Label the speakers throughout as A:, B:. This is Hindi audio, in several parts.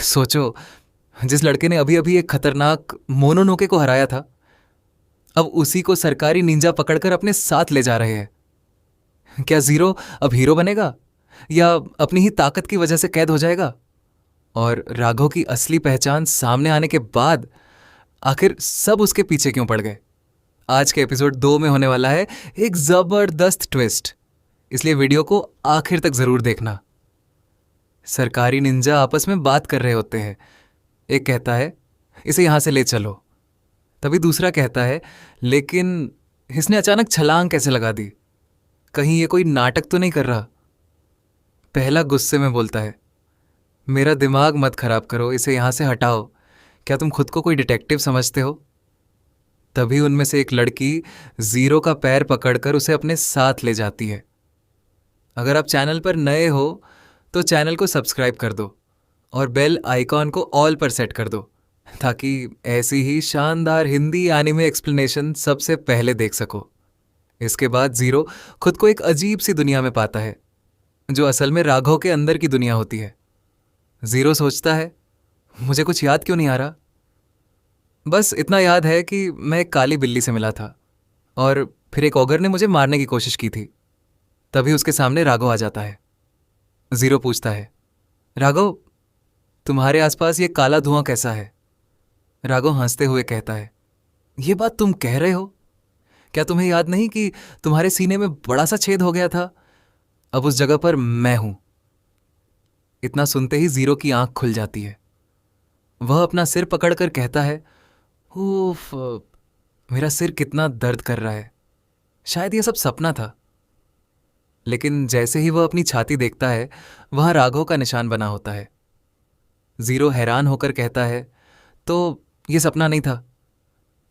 A: सोचो, जिस लड़के ने अभी अभी एक खतरनाक मोनोनोके को हराया था, अब उसी को सरकारी निंजा पकड़कर अपने साथ ले जा रहे हैं। क्या जीरो अब हीरो बनेगा या अपनी ही ताकत की वजह से कैद हो जाएगा? और राघव की असली पहचान सामने आने के बाद आखिर सब उसके पीछे क्यों पड़ गए? आज के एपिसोड 2 में होने वाला है एक जबरदस्त ट्विस्ट, इसलिए वीडियो को आखिर तक जरूर देखना। सरकारी निंजा आपस में बात कर रहे होते हैं। एक कहता है, इसे यहां से ले चलो। तभी दूसरा कहता है, लेकिन इसने अचानक छलांग कैसे लगा दी? कहीं ये कोई नाटक तो नहीं कर रहा? पहला गुस्से में बोलता है, मेरा दिमाग मत खराब करो, इसे यहां से हटाओ। क्या तुम खुद को कोई डिटेक्टिव समझते हो? तभी उनमें से एक लड़की जीरो का पैर पकड़कर उसे अपने साथ ले जाती है। अगर आप चैनल पर नए हो तो चैनल को सब्सक्राइब कर दो और बेल आइकॉन को ऑल पर सेट कर दो, ताकि ऐसी ही शानदार हिंदी एनिमे एक्सप्लेनेशन सबसे पहले देख सको। इसके बाद जीरो खुद को एक अजीब सी दुनिया में पाता है, जो असल में राघव के अंदर की दुनिया होती है। जीरो सोचता है, मुझे कुछ याद क्यों नहीं आ रहा? बस इतना याद है कि मैं एक काली बिल्ली से मिला था और फिर एक ऑगर ने मुझे मारने की कोशिश की थी। तभी उसके सामने राघव आ जाता है। जीरो पूछता है, राघव, तुम्हारे आसपास ये काला धुआं कैसा है? राघव हंसते हुए कहता है, ये बात तुम कह रहे हो? क्या तुम्हें याद नहीं कि तुम्हारे सीने में बड़ा सा छेद हो गया था? अब उस जगह पर मैं हूं। इतना सुनते ही जीरो की आंख खुल जाती है। वह अपना सिर पकड़कर कहता है, उफ, मेरा सिर कितना दर्द कर रहा है। शायद यह सब सपना था। लेकिन जैसे ही वह अपनी छाती देखता है, वहां राघव का निशान बना होता है। जीरो हैरान होकर कहता है, तो यह सपना नहीं था?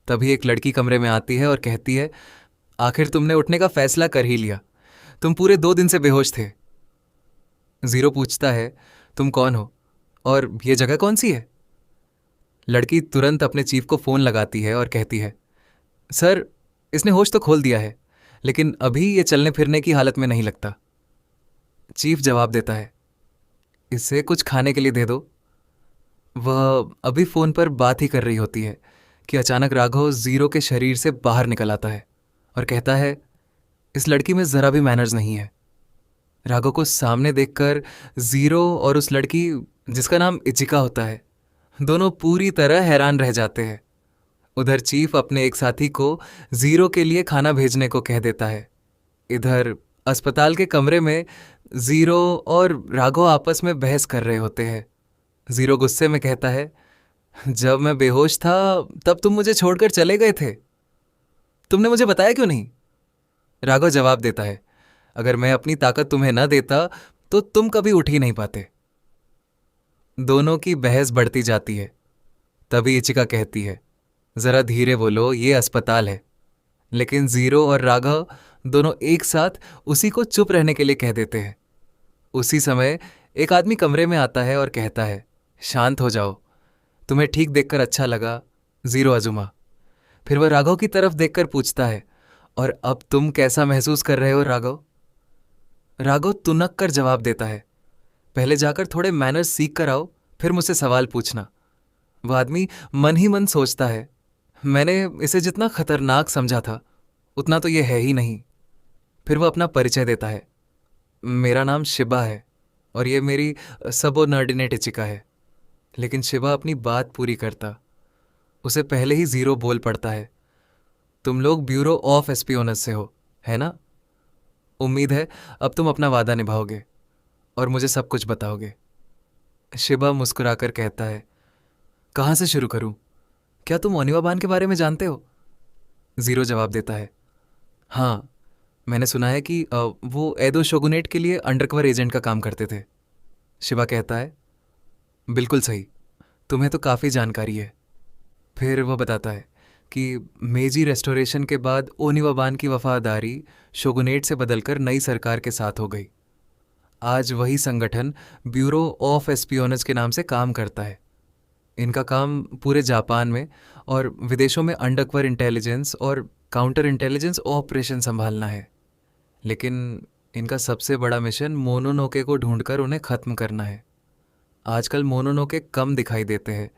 A: तभी एक लड़की कमरे में आती है और कहती है, आखिर तुमने उठने का फैसला कर ही लिया। तुम पूरे 2 दिन से बेहोश थे। जीरो पूछता है, तुम कौन हो और यह जगह कौन सी है? लड़की तुरंत अपने चीफ को फोन लगाती है और कहती है, सर, इसने होश तो खोल दिया है, लेकिन अभी ये चलने फिरने की हालत में नहीं लगता। चीफ जवाब देता है, इसे कुछ खाने के लिए दे दो। वह अभी फोन पर बात ही कर रही होती है कि अचानक राघव जीरो के शरीर से बाहर निकल आता है और कहता है, इस लड़की में जरा भी मैनर्स नहीं है। राघव को सामने देखकर जीरो और उस लड़की, जिसका नाम इचिका होता है, दोनों पूरी तरह हैरान रह जाते हैं। उधर चीफ अपने एक साथी को जीरो के लिए खाना भेजने को कह देता है। इधर अस्पताल के कमरे में जीरो और राघव आपस में बहस कर रहे होते हैं। जीरो गुस्से में कहता है, जब मैं बेहोश था तब तुम मुझे छोड़कर चले गए थे। तुमने मुझे बताया क्यों नहीं? राघव जवाब देता है, अगर मैं अपनी ताकत तुम्हें न देता तो तुम कभी उठ ही नहीं पाते। दोनों की बहस बढ़ती जाती है। तभी इचिका कहती है, जरा धीरे बोलो, ये अस्पताल है। लेकिन जीरो और राघव दोनों एक साथ उसी को चुप रहने के लिए कह देते हैं। उसी समय एक आदमी कमरे में आता है और कहता है, शांत हो जाओ, तुम्हें ठीक देखकर अच्छा लगा, जीरो अजुमा। फिर वह राघव की तरफ देखकर पूछता है, और अब तुम कैसा महसूस कर रहे हो राघव? राघव तुनक कर जवाब देता है, पहले जाकर थोड़े मैनर्स सीख कर आओ, फिर मुझसे सवाल पूछना। वह आदमी मन ही मन सोचता है, मैंने इसे जितना खतरनाक समझा था उतना तो यह है ही नहीं। फिर वह अपना परिचय देता है, मेरा नाम शिबा है और ये मेरी सबोर्डिनेट इचिका है। लेकिन शिबा अपनी बात पूरी करता उसे पहले ही जीरो बोल पड़ता है, तुम लोग ब्यूरो ऑफ एस्पियोनेज से हो, है ना? उम्मीद है अब तुम अपना वादा निभाओगे और मुझे सब कुछ बताओगे। शिबा मुस्कुराकर कहता है, कहाँ से शुरू करूं? क्या तुम ओनिवा बान के बारे में जानते हो? जीरो जवाब देता है, हाँ, मैंने सुना है कि वो एदो शोगुनेट के लिए अंडरकवर एजेंट का काम करते थे। शिबा कहता है, बिल्कुल सही, तुम्हें तो काफ़ी जानकारी है। फिर वह बताता है कि मेजी रेस्टोरेशन के बाद ओनिवा बान की वफादारी शोगुनेट से बदलकर नई सरकार के साथ हो गई। आज वही संगठन ब्यूरो ऑफ एस्पियोनेज के नाम से काम करता है। इनका काम पूरे जापान में और विदेशों में अंडरकवर इंटेलिजेंस और काउंटर इंटेलिजेंस ऑपरेशन संभालना है। लेकिन इनका सबसे बड़ा मिशन मोनोनोके को ढूंढकर उन्हें ख़त्म करना है। आजकल मोनोनोके कम दिखाई देते हैं,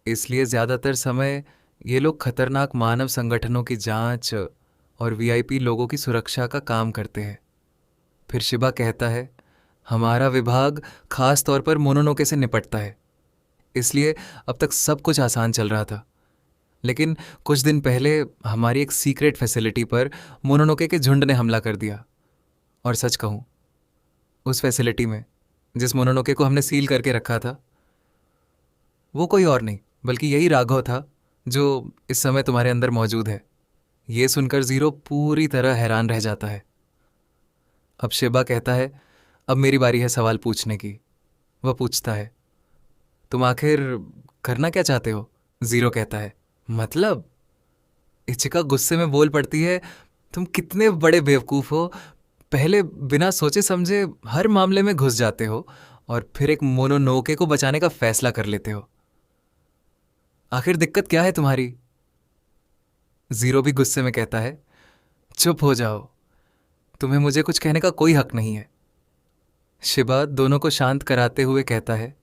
A: इसलिए ज़्यादातर समय ये लोग खतरनाक मानव संगठनों की जांच और वीआईपी लोगों की सुरक्षा का काम करते हैं। फिर शिबा कहता है, हमारा विभाग खास तौर पर मोनोनोके से निपटता है, इसलिए अब तक सब कुछ आसान चल रहा था। लेकिन कुछ दिन पहले हमारी एक सीक्रेट फैसिलिटी पर मोनोनोके के झुंड ने हमला कर दिया। और सच कहूँ, उस फैसिलिटी में जिस मोनोनोके को हमने सील करके रखा था, वो कोई और नहीं बल्कि यही राघव था जो इस समय तुम्हारे अंदर मौजूद है। ये सुनकर जीरो पूरी तरह हैरान रह जाता है। अब शिबा कहता है, अब मेरी बारी है सवाल पूछने की। वह पूछता है, तुम आखिर करना क्या चाहते हो? जीरो कहता है, मतलब? इचिका गुस्से में बोल पड़ती है, तुम कितने बड़े बेवकूफ़ हो। पहले बिना सोचे समझे हर मामले में घुस जाते हो और फिर एक मोनोनोके को बचाने का फैसला कर लेते हो। आखिर दिक्कत क्या है तुम्हारी? जीरो भी गुस्से में कहता है, चुप हो जाओ, तुम्हें मुझे कुछ कहने का कोई हक नहीं है। शिबा दोनों को शांत कराते हुए कहता है,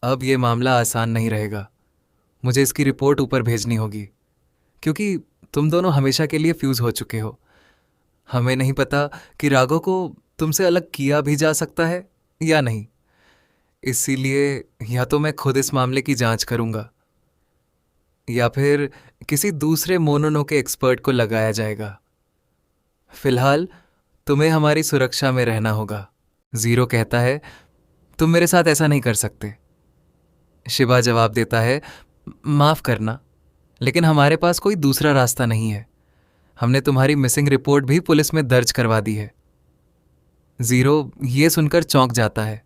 A: अब ये मामला आसान नहीं रहेगा। मुझे इसकी रिपोर्ट ऊपर भेजनी होगी, क्योंकि तुम दोनों हमेशा के लिए फ्यूज हो चुके हो। हमें नहीं पता कि राघव को तुमसे अलग किया भी जा सकता है या नहीं, इसीलिए या तो मैं खुद इस मामले की जांच करूंगा या फिर किसी दूसरे मोनोनोके एक्सपर्ट को लगाया जाएगा। फिलहाल तुम्हें हमारी सुरक्षा में रहना होगा। जीरो कहता है, तुम मेरे साथ ऐसा नहीं कर सकते। शिबा जवाब देता है, माफ करना, लेकिन हमारे पास कोई दूसरा रास्ता नहीं है। हमने तुम्हारी मिसिंग रिपोर्ट भी पुलिस में दर्ज करवा दी है। जीरो ये सुनकर चौंक जाता है।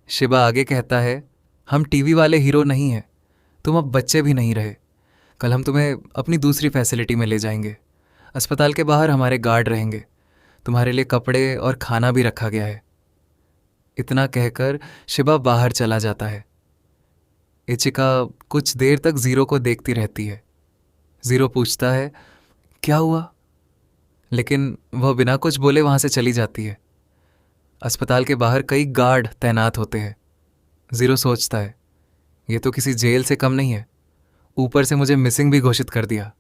A: शिबा आगे कहता है, हम टीवी वाले हीरो नहीं हैं, तुम अब बच्चे भी नहीं रहे। कल हम तुम्हें अपनी दूसरी फैसिलिटी में ले जाएंगे। अस्पताल के बाहर हमारे गार्ड रहेंगे। तुम्हारे लिए कपड़े और खाना भी रखा गया है। इतना कहकर शिबा बाहर चला जाता है। इचिका कुछ देर तक जीरो को देखती रहती है। जीरो पूछता है, क्या हुआ? लेकिन वह बिना कुछ बोले वहां से चली जाती है। अस्पताल के बाहर कई गार्ड तैनात होते हैं। जीरो सोचता है, ये तो किसी जेल से कम नहीं है, ऊपर से मुझे मिसिंग भी घोषित कर दिया।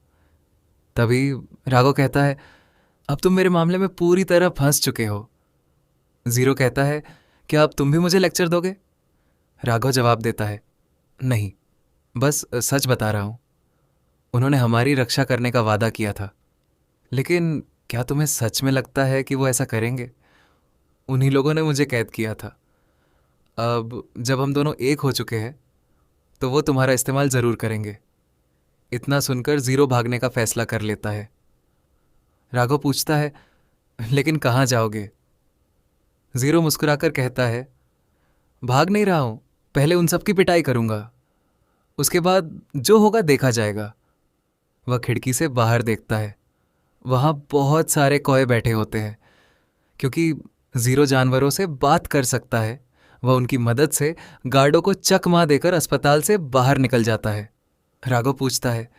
A: तभी राघव कहता है, अब तुम मेरे मामले में पूरी तरह फंस चुके हो। जीरो कहता है, क्या अब तुम भी मुझे लेक्चर दोगे? राघव जवाब देता है, नहीं, बस सच बता रहा हूं। उन्होंने हमारी रक्षा करने का वादा किया था, लेकिन क्या तुम्हें सच में लगता है कि वो ऐसा करेंगे? उन्हीं लोगों ने मुझे कैद किया था। अब जब हम दोनों एक हो चुके हैं तो वो तुम्हारा इस्तेमाल ज़रूर करेंगे। इतना सुनकर जीरो भागने का फैसला कर लेता है। राघव पूछता है, लेकिन कहाँ जाओगे? जीरो मुस्कुराकर कहता है, भाग नहीं रहा हूं, पहले उन सब की पिटाई करूंगा, उसके बाद जो होगा देखा जाएगा। वह खिड़की से बाहर देखता है। वहां बहुत सारे कौए बैठे होते हैं। क्योंकि जीरो जानवरों से बात कर सकता है, वह उनकी मदद से गार्डों को चकमा देकर अस्पताल से बाहर निकल जाता है। राघव पूछता है,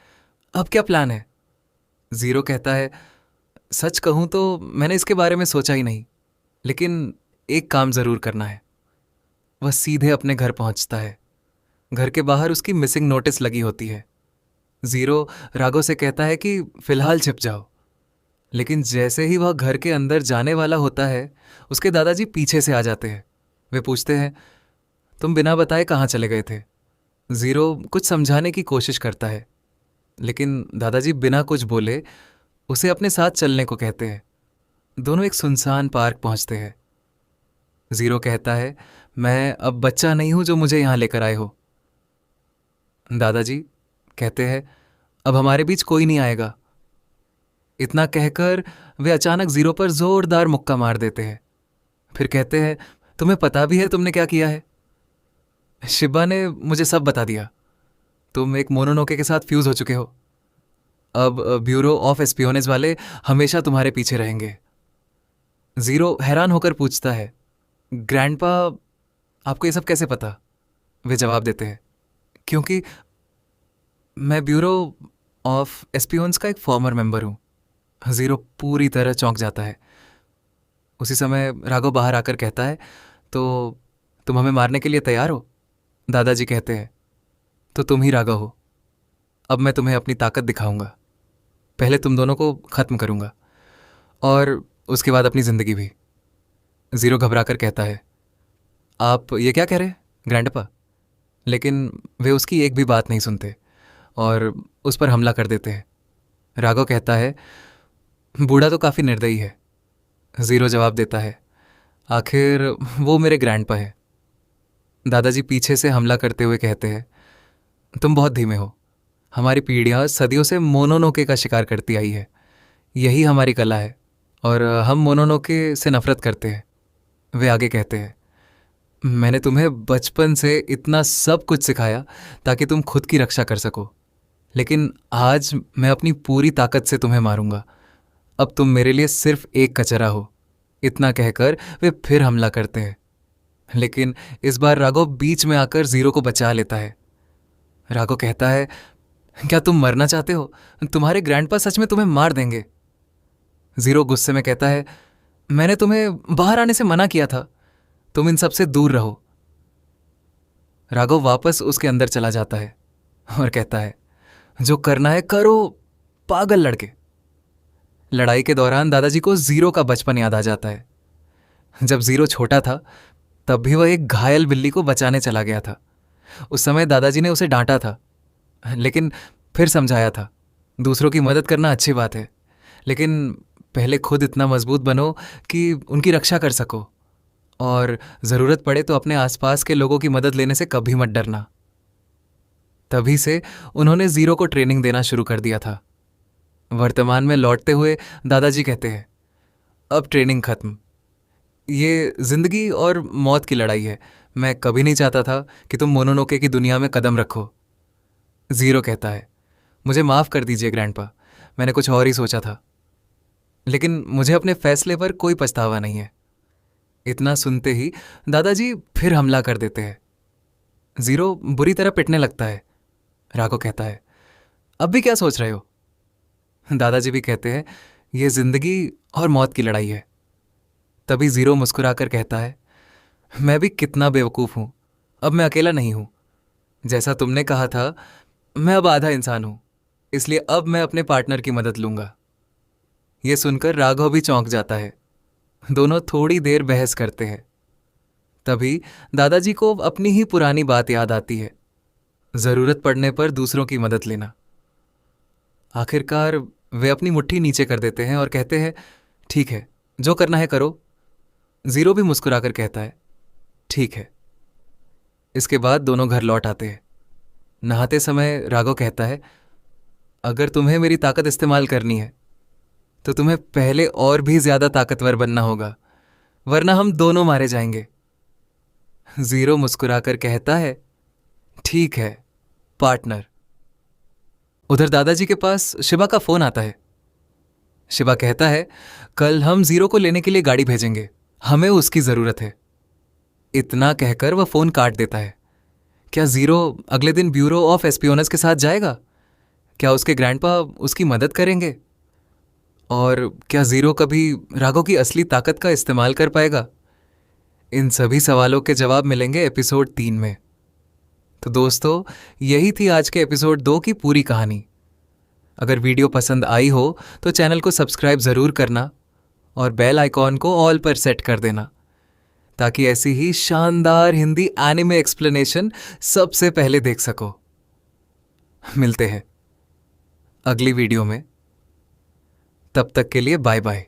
A: अब क्या प्लान है? जीरो कहता है, सच कहूं तो मैंने इसके बारे में सोचा ही नहीं, लेकिन एक काम जरूर करना है। वह सीधे अपने घर पहुंचता है। घर के बाहर उसकी मिसिंग नोटिस लगी होती है। जीरो राघव से कहता है कि फिलहाल छिप जाओ, लेकिन जैसे ही वह घर के अंदर जाने वाला होता है, उसके दादाजी पीछे से आ जाते हैं। वे पूछते हैं, तुम बिना बताए कहाँ चले गए थे? जीरो कुछ समझाने की कोशिश करता है, लेकिन दादाजी बिना कुछ बोले उसे अपने साथ चलने को कहते हैं। दोनों एक सुनसान पार्क पहुंचते हैं। जीरो कहता है, मैं अब बच्चा नहीं हूं जो मुझे यहां लेकर आए हो। दादाजी कहते हैं, अब हमारे बीच कोई नहीं आएगा। इतना कहकर वे अचानक जीरो पर जोरदार मुक्का मार देते हैं। फिर कहते हैं, तुम्हें पता भी है तुमने क्या किया है? शिबा ने मुझे सब बता दिया। तुम एक मोनोनोके के साथ फ्यूज हो चुके हो। अब ब्यूरो ऑफ एस्पियोनेज वाले हमेशा तुम्हारे पीछे रहेंगे। जीरो हैरान होकर पूछता है, ग्रैंडपा, आपको ये सब कैसे पता? वे जवाब देते हैं, क्योंकि मैं ब्यूरो ऑफ एस्पियोन्स का एक फॉर्मर मेंबर हूं। जीरो पूरी तरह चौंक जाता है। उसी समय राघव बाहर आकर कहता है, तो तुम हमें मारने के लिए तैयार हो? दादाजी कहते हैं, तो तुम ही राघव हो। अब मैं तुम्हें अपनी ताकत दिखाऊंगा। पहले तुम दोनों को ख़त्म करूंगा और उसके बाद अपनी ज़िंदगी भी। ज़ीरो घबरा कर कहता है, आप ये क्या कह रहे हैं ग्रैंडपा? लेकिन वे उसकी एक भी बात नहीं सुनते और उस पर हमला कर देते हैं। राघव कहता है, बूढ़ा तो काफ़ी निर्दयी है। ज़ीरो जवाब देता है, आखिर वो मेरे ग्रैंडपा है। दादाजी पीछे से हमला करते हुए कहते हैं, तुम बहुत धीमे हो। हमारी पीढ़ियाँ सदियों से मोनोनोके का शिकार करती आई है। यही हमारी कला है और हम मोनोनोके से नफरत करते हैं। वे आगे कहते हैं, मैंने तुम्हें बचपन से इतना सब कुछ सिखाया ताकि तुम खुद की रक्षा कर सको, लेकिन आज मैं अपनी पूरी ताकत से तुम्हें मारूंगा। अब तुम मेरे लिए सिर्फ एक कचरा हो। इतना कहकर वे फिर हमला करते हैं, लेकिन इस बार राघव बीच में आकर ज़ीरो को बचा लेता है। राघव कहता है, क्या तुम मरना चाहते हो? तुम्हारे ग्रैंडपा सच में तुम्हें मार देंगे। ज़ीरो गुस्से में कहता है, मैंने तुम्हें बाहर आने से मना किया था। तुम इन सब से दूर रहो। राघव वापस उसके अंदर चला जाता है और कहता है, जो करना है करो, पागल लड़के। लड़ाई के दौरान दादाजी को ज़ीरो का बचपन याद आ जाता है। जब ज़ीरो छोटा था तब भी वह एक घायल बिल्ली को बचाने चला गया था। उस समय दादाजी ने उसे डांटा था, लेकिन फिर समझाया था, दूसरों की मदद करना अच्छी बात है, लेकिन पहले खुद इतना मजबूत बनो कि उनकी रक्षा कर सको, और ज़रूरत पड़े तो अपने आसपास के लोगों की मदद लेने से कभी मत डरना। तभी से उन्होंने ज़ीरो को ट्रेनिंग देना शुरू कर दिया था। वर्तमान में लौटते हुए दादाजी कहते हैं, अब ट्रेनिंग खत्म। ये जिंदगी और मौत की लड़ाई है। मैं कभी नहीं चाहता था कि तुम मोनोनोके की दुनिया में कदम रखो। ज़ीरो कहता है, मुझे माफ़ कर दीजिए ग्रैंडपा, मैंने कुछ और ही सोचा था, लेकिन मुझे अपने फैसले पर कोई पछतावा नहीं है। इतना सुनते ही दादाजी फिर हमला कर देते हैं। ज़ीरो बुरी तरह पिटने लगता है। राघव कहता है, अब भी क्या सोच रहे हो? दादाजी भी कहते हैं, ये जिंदगी और मौत की लड़ाई है। तभी ज़ीरो मुस्कुराकर कहता है, मैं भी कितना बेवकूफ़ हूँ। अब मैं अकेला नहीं हूँ। जैसा तुमने कहा था, मैं अब आधा इंसान हूँ, इसलिए अब मैं अपने पार्टनर की मदद लूँगा। ये सुनकर राघव भी चौंक जाता है। दोनों थोड़ी देर बहस करते हैं। तभी दादाजी को अपनी ही पुरानी बात याद आती है, ज़रूरत पड़ने पर दूसरों की मदद लेना। आखिरकार वे अपनी मुट्ठी नीचे कर देते हैं और कहते हैं, ठीक है, जो करना है करो। ज़ीरो भी मुस्कुराकर कहता है, ठीक है। इसके बाद दोनों घर लौट आते हैं। नहाते समय राघव कहता है, अगर तुम्हें मेरी ताकत इस्तेमाल करनी है तो तुम्हें पहले और भी ज़्यादा ताकतवर बनना होगा, वरना हम दोनों मारे जाएंगे। ज़ीरो मुस्कुराकर कहता है, ठीक है पार्टनर। उधर दादाजी के पास शिवा का फ़ोन आता है। शिवा कहता है, कल हम ज़ीरो को लेने के लिए गाड़ी भेजेंगे, हमें उसकी ज़रूरत है। इतना कहकर वह फ़ोन काट देता है। क्या ज़ीरो अगले दिन ब्यूरो ऑफ एस्पियोनस के साथ जाएगा? क्या उसके ग्रैंडपा उसकी मदद करेंगे? और क्या ज़ीरो कभी राघव की असली ताकत का इस्तेमाल कर पाएगा? इन सभी सवालों के जवाब मिलेंगे एपिसोड 3 में। तो दोस्तों, यही थी आज के एपिसोड 2 की पूरी कहानी। अगर वीडियो पसंद आई हो तो चैनल को सब्सक्राइब ज़रूर करना और बेल आइकॉन को ऑल पर सेट कर देना, ताकि ऐसी ही शानदार हिंदी एनिमे एक्सप्लेनेशन सबसे पहले देख सको। मिलते हैं अगली वीडियो में, तब तक के लिए बाय बाय।